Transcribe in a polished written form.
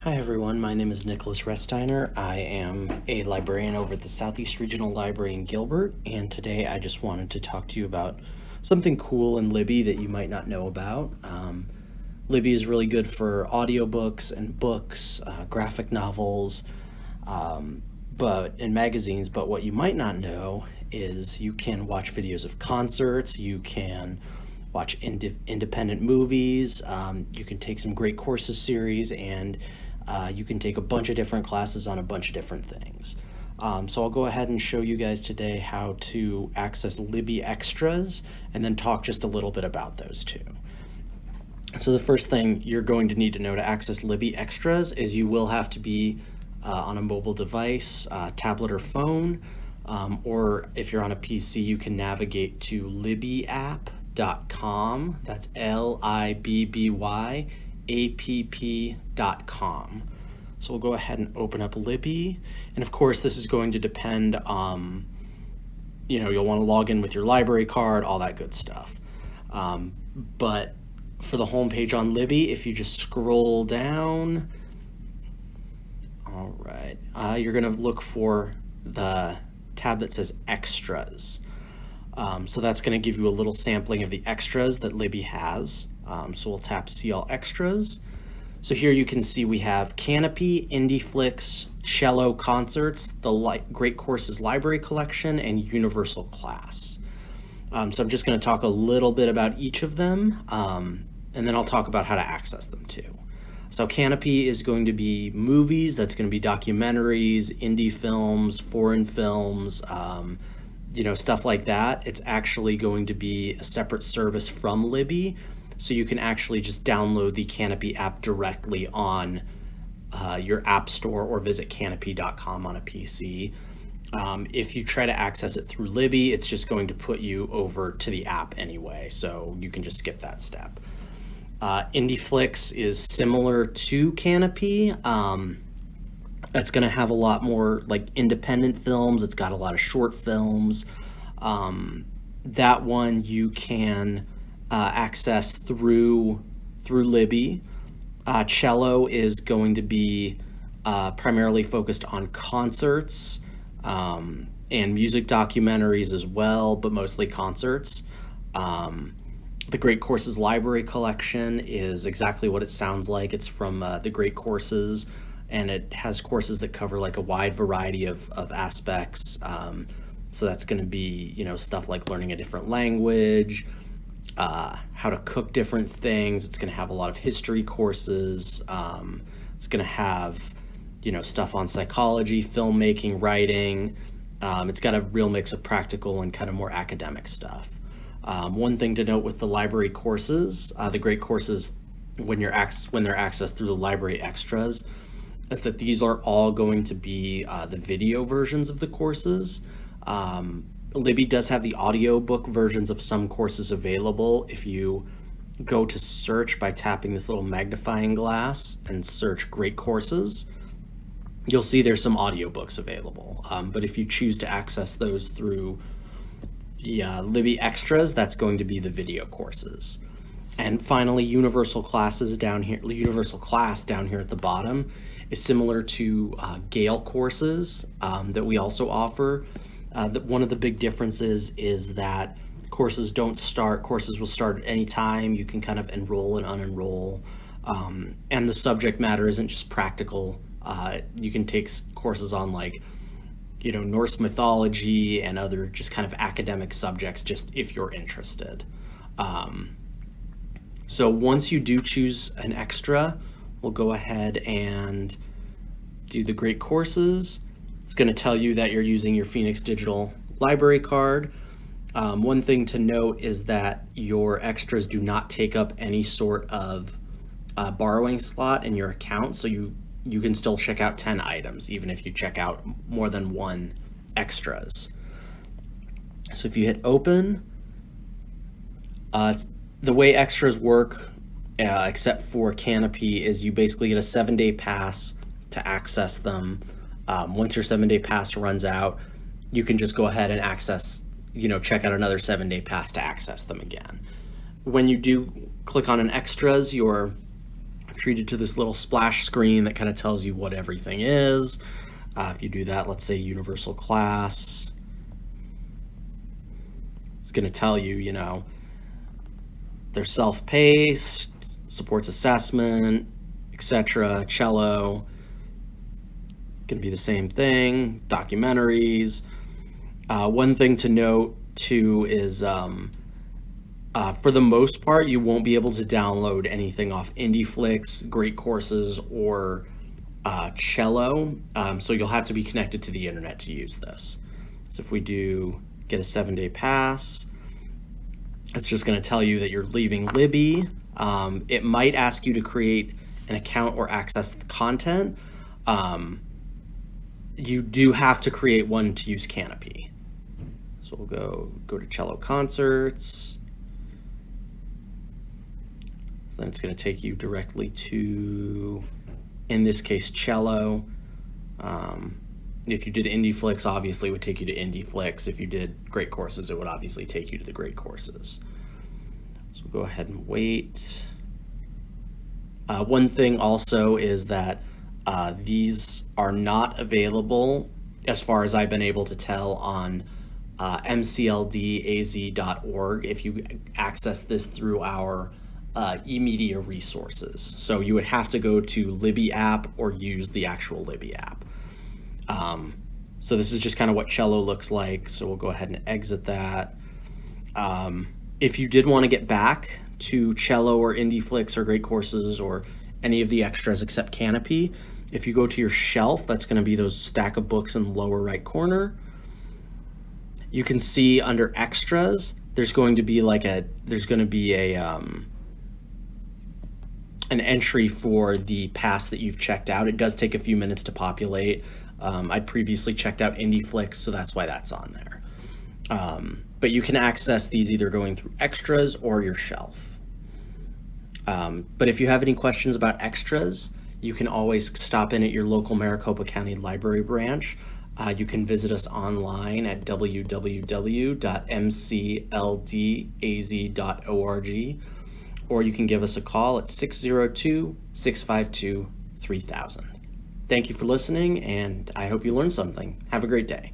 Hi everyone, my name is Nicholas Resteiner. I am a librarian over at the Southeast Regional Library in Gilbert, and today I just wanted to talk to you about something cool in Libby that you might not know about. Libby is really good for audiobooks and books, graphic novels, and magazines, but what you might not know is you can watch videos of concerts, you can watch independent movies, you can take some great courses series, and you can take a bunch of different classes on a bunch of different things. So I'll go ahead and show you guys today how to access Libby Extras and then talk just a little bit about those two. So the first thing you're going to need to know to access Libby Extras is you will have to be on a mobile device, tablet or phone, or if you're on a PC, you can navigate to libbyapp.com. That's LIBBYAPP.com. So we'll go ahead and open up Libby. And of course, this is going to depend on, you'll want to log in with your library card, all that good stuff. But for the home page on Libby, if you just scroll down, all right, you're going to look for the tab that says Extras. So that's going to give you a little sampling of the extras that Libby has. So we'll tap See All Extras. So here you can see we have Canopy, Indie Flicks, Cello Concerts, the Great Courses Library Collection, and Universal Class. So I'm just going to talk a little bit about each of them, and then I'll talk about how to access them too. So Canopy is going to be movies, that's going to be documentaries, indie films, foreign films, stuff like that. It's actually going to be a separate service from Libby, so you can actually just download the Canopy app directly on your app store or visit canopy.com on a PC. If you try to access it through Libby, it's just going to put you over to the app anyway, so you can just skip that step. IndieFlix is similar to Canopy. It's going to have a lot more like independent films. It's got a lot of short films. That one you can access through Libby. Cello is going to be primarily focused on concerts and music documentaries as well, but mostly concerts. The Great Courses Library Collection is exactly what it sounds like. It's from the Great Courses, and it has courses that cover like a wide variety of aspects. So that's going to be, stuff like learning a different language, how to cook different things. It's going to have a lot of history courses. It's going to have, stuff on psychology, filmmaking, writing. It's got a real mix of practical and kind of more academic stuff. One thing to note with the library courses, the Great Courses, when they're accessed through the Library Extras, is that these are all going to be the video versions of the courses. Libby does have the audiobook versions of some courses available. If you go to search by tapping this little magnifying glass and search Great Courses, you'll see there's some audiobooks available. But if you choose to access those through Libby Extras, that's going to be the video courses. And finally, Universal Class down here at the bottom is similar to Gale courses that we also offer. One of the big differences is that courses will start at any time. You can kind of enroll and unenroll. And the subject matter isn't just practical. You can take courses on Norse mythology and other just kind of academic subjects, just if you're interested. So once you do choose an extra, we'll go ahead and do the Great Courses. It's going to tell you that you're using your Phoenix Digital Library card. One thing to note is that your extras do not take up any sort of borrowing slot in your account, so you can still check out 10 items, even if you check out more than one extras. So if you hit open, the way extras work, except for Canopy, is you basically get a 7-day pass to access them. Once your 7-day pass runs out, you can just go ahead and check out another 7-day pass to access them again. When you do click on an extras, your treated to this little splash screen that kind of tells you what everything is. If you do that, let's say universal class, it's going to tell you, you know, they're self-paced, supports assessment, etc. Cello, going to be the same thing. Documentaries. One thing to note too is for the most part, you won't be able to download anything off IndieFlix, Great Courses, or Cello. So you'll have to be connected to the internet to use this. So if we do get a 7-day pass, it's just going to tell you that you're leaving Libby. It might ask you to create an account or access the content. You do have to create one to use Canopy. So we'll go to Cello Concerts. So then it's going to take you directly to, in this case, Cello. If you did IndieFlix, obviously it would take you to IndieFlix. If you did Great Courses, it would obviously take you to the Great Courses. So we'll go ahead and wait. One thing also is that these are not available, as far as I've been able to tell, on mcldaz.org if you access this through our eMedia resources. So you would have to go to Libby app or use the actual Libby app. So this is just kind of what Cello looks like. So we'll go ahead and exit that. If you did want to get back to Cello or IndieFlix or Great Courses or any of the extras except Canopy, if you go to your shelf, that's going to be those stack of books in the lower right corner. You can see under extras, there's going to be an entry for the pass that you've checked out. It does take a few minutes to populate. I previously checked out IndieFlix, so that's why that's on there. But you can access these either going through extras or your shelf. But if you have any questions about extras, you can always stop in at your local Maricopa County Library branch. You can visit us online at www.mcldaz.org, or you can give us a call at 602-652-3000. Thank you for listening, and I hope you learned something. Have a great day.